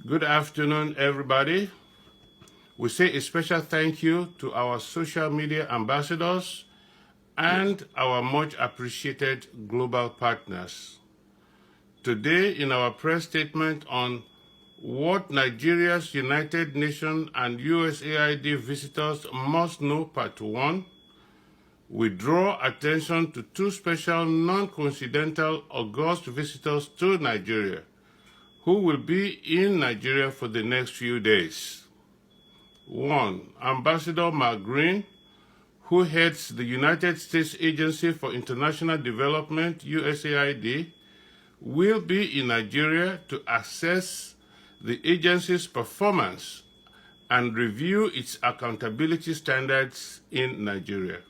Good afternoon, everybody. We say a special thank you to our social media ambassadors and our much appreciated global partners. Today, in our press statement on what Nigeria's United Nations and USAID visitors must know, Part 1, we draw attention to two special non-coincidental August visitors to Nigeria who will be in Nigeria for the next few days. 1. Ambassador Mark Green, who heads the United States Agency for International Development, USAID, will be in Nigeria to assess the agency's performance and review its accountability standards in Nigeria.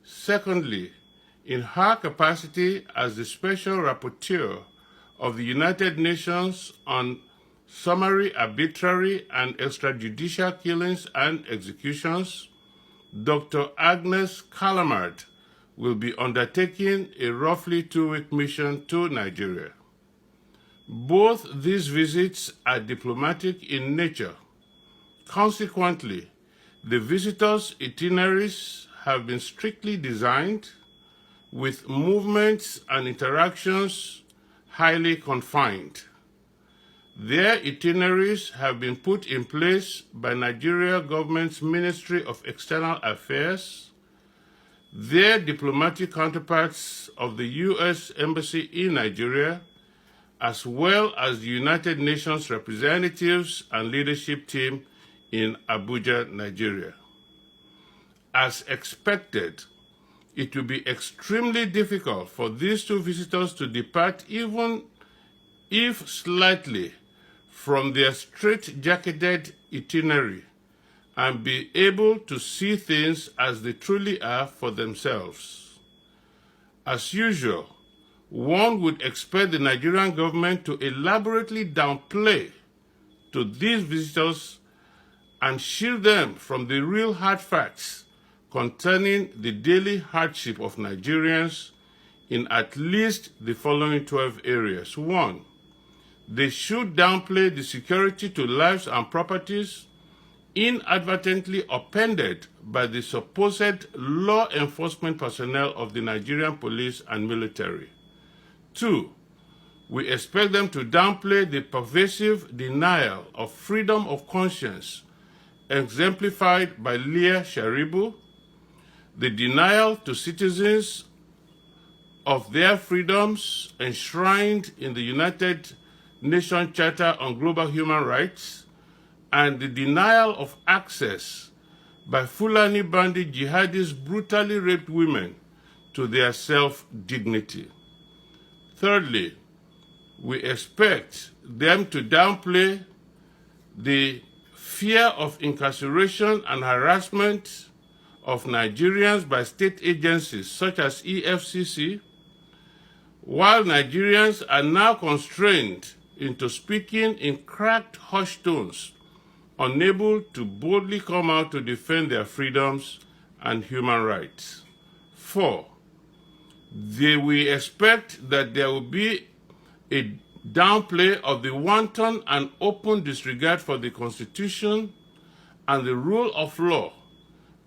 Secondly, in her capacity as the Special Rapporteur of the United Nations on summary, arbitrary, and extrajudicial killings and executions, Dr. Agnes Callamard will be undertaking a roughly 2-week mission to Nigeria. Both these visits are diplomatic in nature. Consequently, the visitors' itineraries have been strictly designed, with movements and interactions highly confined. Their itineraries have been put in place by Nigeria government's Ministry of External Affairs, their diplomatic counterparts of the U.S. Embassy in Nigeria, as well as the United Nations representatives and leadership team in Abuja, Nigeria. As expected, it will be extremely difficult for these two visitors to depart, even if slightly, from their straight-jacketed itinerary and be able to see things as they truly are for themselves. As usual, one would expect the Nigerian government to elaborately downplay to these visitors and shield them from the real hard facts concerning the daily hardship of Nigerians in at least the following 12 areas. 1. They should downplay the security to lives and properties inadvertently upended by the supposed law enforcement personnel of the Nigerian police and military. 2. We expect them to downplay the pervasive denial of freedom of conscience exemplified by Leah Sharibu, the denial to citizens of their freedoms enshrined in the United Nations Charter on Global Human Rights, and the denial of access by Fulani bandit jihadis brutally raped women to their self-dignity. Thirdly, we expect them to downplay the fear of incarceration and harassment of Nigerians by state agencies such as EFCC, while Nigerians are now constrained into speaking in cracked hushed tones, unable to boldly come out to defend their freedoms and human rights. 4. We expect that there will be a downplay of the wanton and open disregard for the Constitution and the rule of law,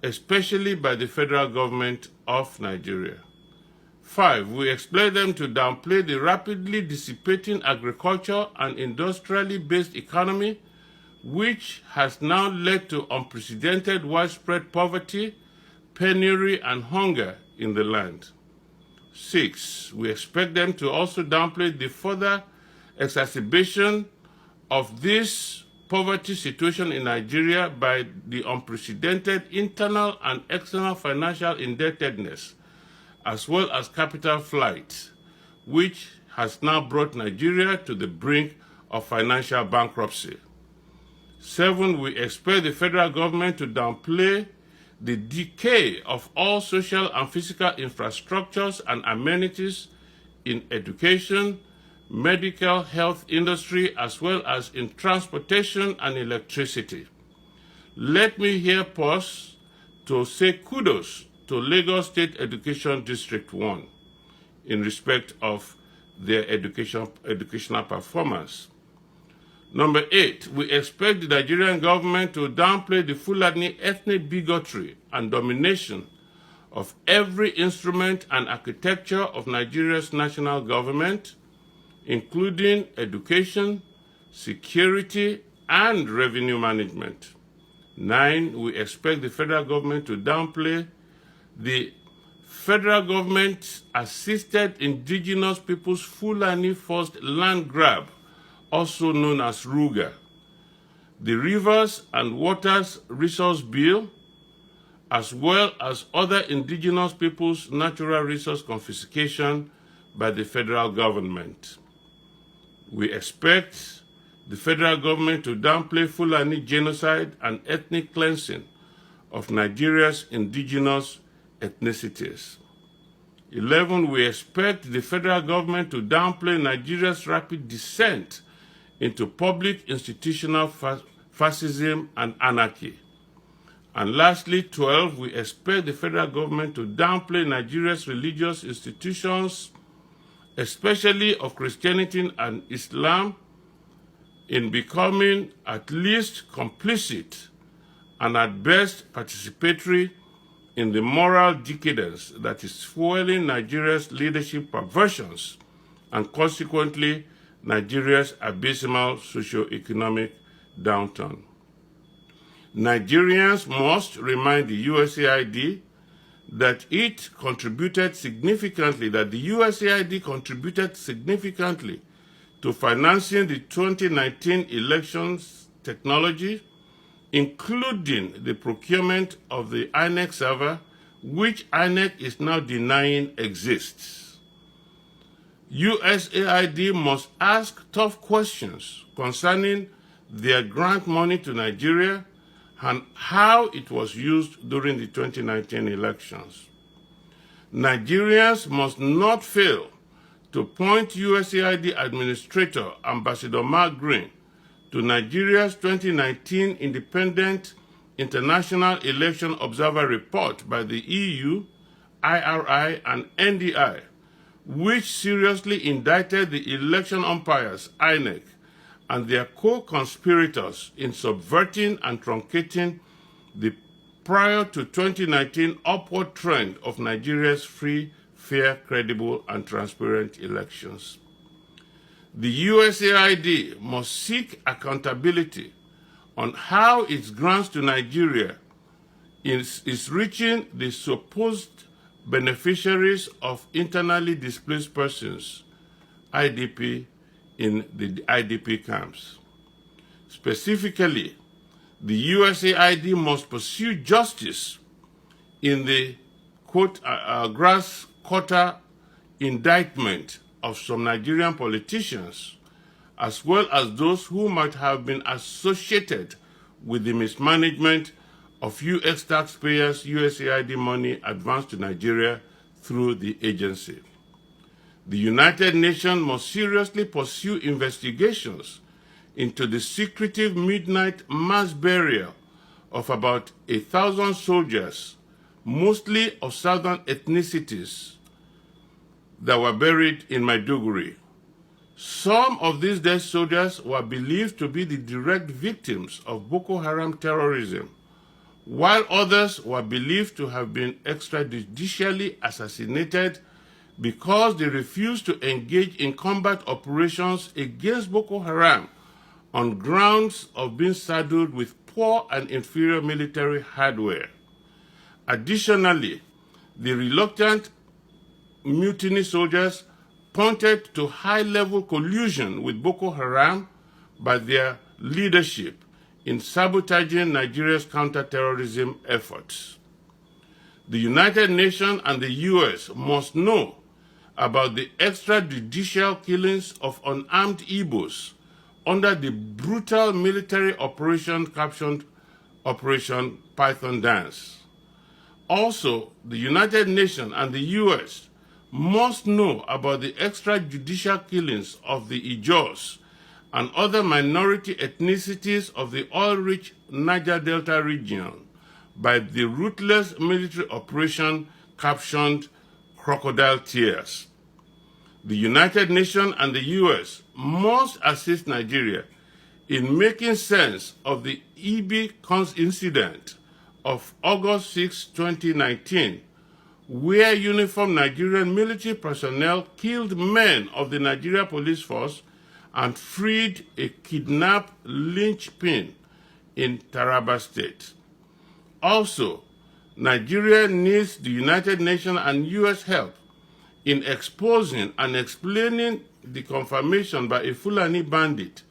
especially by the federal government of Nigeria. 5. We expect them to downplay the rapidly dissipating agriculture and industrially based economy, which has now led to unprecedented widespread poverty, penury, and hunger in the land. 6. We expect them to also downplay the further exacerbation of this poverty situation in Nigeria by the unprecedented internal and external financial indebtedness, as well as capital flight, which has now brought Nigeria to the brink of financial bankruptcy. 7. We expect the federal government to downplay the decay of all social and physical infrastructures and amenities in education, medical health industry, as well as in transportation and electricity. Let me here pause to say kudos to Lagos State Education District 1 in respect of their educational performance. Number 8, we expect the Nigerian government to downplay the Fulani ethnic bigotry and domination of every instrument and architecture of Nigeria's national government, including education, security, and revenue management. 9, we expect the federal government to downplay the federal government-assisted indigenous people's Fulani forced land grab, also known as Ruga, the Rivers and Waters Resource Bill, as well as other indigenous people's natural resource confiscation by the federal government. We expect the federal government to downplay Fulani genocide and ethnic cleansing of Nigeria's indigenous ethnicities. 11, we expect the federal government to downplay Nigeria's rapid descent into public institutional fascism and anarchy. And lastly, 12, we expect the federal government to downplay Nigeria's religious institutions, especially of Christianity and Islam, in becoming at least complicit and at best participatory in the moral decadence that is fueling Nigeria's leadership perversions and consequently Nigeria's abysmal socio-economic downturn. Nigerians must remind the USAID that the USAID contributed significantly to financing the 2019 elections technology, including the procurement of the INEC server, which INEC is now denying exists. USAID must ask tough questions concerning their grant money to Nigeria and how it was used during the 2019 elections. Nigerians must not fail to point USAID Administrator Ambassador Mark Green to Nigeria's 2019 Independent International Election Observer Report by the EU, IRI, and NDI, which seriously indicted the election umpires, INEC, and their co-conspirators in subverting and truncating the prior to 2019 upward trend of Nigeria's free, fair, credible, and transparent elections. The USAID must seek accountability on how its grants to Nigeria is reaching the supposed beneficiaries of internally displaced persons, IDP, in the IDP camps. Specifically, the USAID must pursue justice in the grass cutter indictment of some Nigerian politicians, as well as those who might have been associated with the mismanagement of US taxpayers' USAID money advanced to Nigeria through the agency. The United Nations must seriously pursue investigations into the secretive midnight mass burial of about 1,000 soldiers, mostly of southern ethnicities, that were buried in Maiduguri. Some of these dead soldiers were believed to be the direct victims of Boko Haram terrorism, while others were believed to have been extrajudicially assassinated because they refused to engage in combat operations against Boko Haram on grounds of being saddled with poor and inferior military hardware. Additionally, the reluctant mutiny soldiers pointed to high-level collusion with Boko Haram by their leadership in sabotaging Nigeria's counter-terrorism efforts. The United Nations and the US must know about the extrajudicial killings of unarmed Igbos under the brutal military operation captioned Operation Python Dance. Also, the United Nations and the US must know about the extrajudicial killings of the Ijaws and other minority ethnicities of the oil-rich Niger Delta region by the ruthless military operation captioned Crocodile Tears. The United Nations and the US must assist Nigeria in making sense of the EB incident of August 6, 2019, where uniformed Nigerian military personnel killed men of the Nigeria police force and freed a kidnapped linchpin in Taraba State. Also, Nigeria needs the United Nations and US help in exposing and explaining the confirmation by a Fulani bandit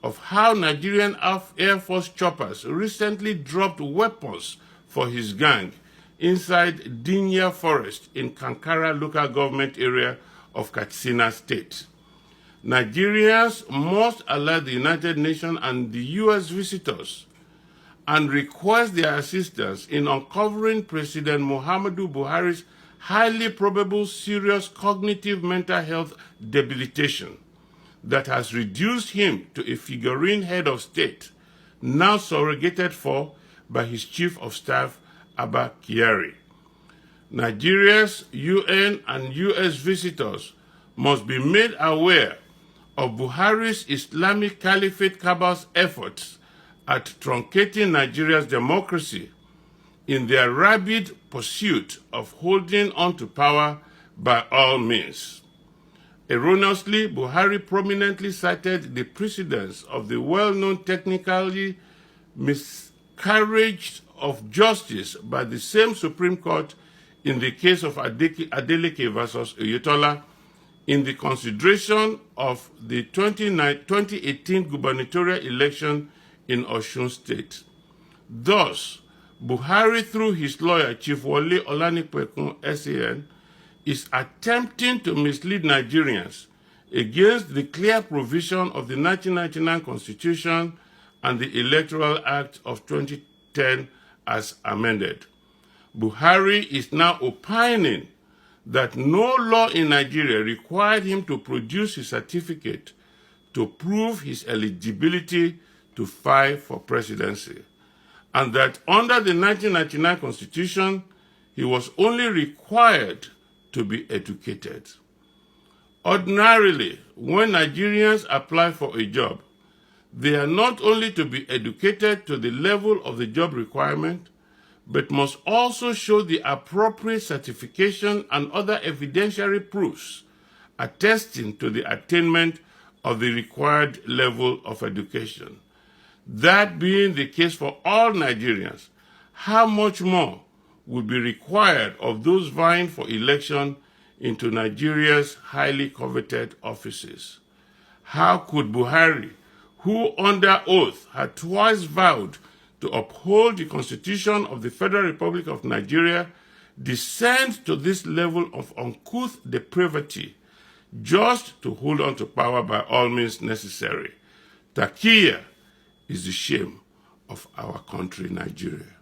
of how Nigerian Air Force choppers recently dropped weapons for his gang inside Dinya Forest in Kankara local government area of Katsina State. Nigerians must alert the United Nations and the US visitors and request their assistance in uncovering President Muhammadu Buhari's highly probable serious cognitive mental health debilitation that has reduced him to a figurine head of state, now surrogated for by his chief of staff, Abba Kyari. Nigeria's UN and US visitors must be made aware of Buhari's Islamic Caliphate cabal's efforts at truncating Nigeria's democracy in their rabid pursuit of holding on to power by all means. Erroneously, Buhari prominently cited the precedents of the well-known technically miscarriage of justice by the same Supreme Court in the case of Adeleke versus Oyetola in the consideration of the 2018 gubernatorial election in Osun State. Thus, Buhari, through his lawyer, Chief Wole Olanipekun, SAN, is attempting to mislead Nigerians against the clear provision of the 1999 Constitution and the Electoral Act of 2010 as amended. Buhari is now opining that no law in Nigeria required him to produce his certificate to prove his eligibility to vie for presidency, and that under the 1999 Constitution, he was only required to be educated. Ordinarily, when Nigerians apply for a job, they are not only to be educated to the level of the job requirement, but must also show the appropriate certification and other evidentiary proofs attesting to the attainment of the required level of education. That being the case for all Nigerians, how much more would be required of those vying for election into Nigeria's highly coveted offices? How could Buhari, who under oath had twice vowed to uphold the Constitution of the Federal Republic of Nigeria, descend to this level of uncouth depravity just to hold on to power by all means necessary? Takiya is the shame of our country, Nigeria.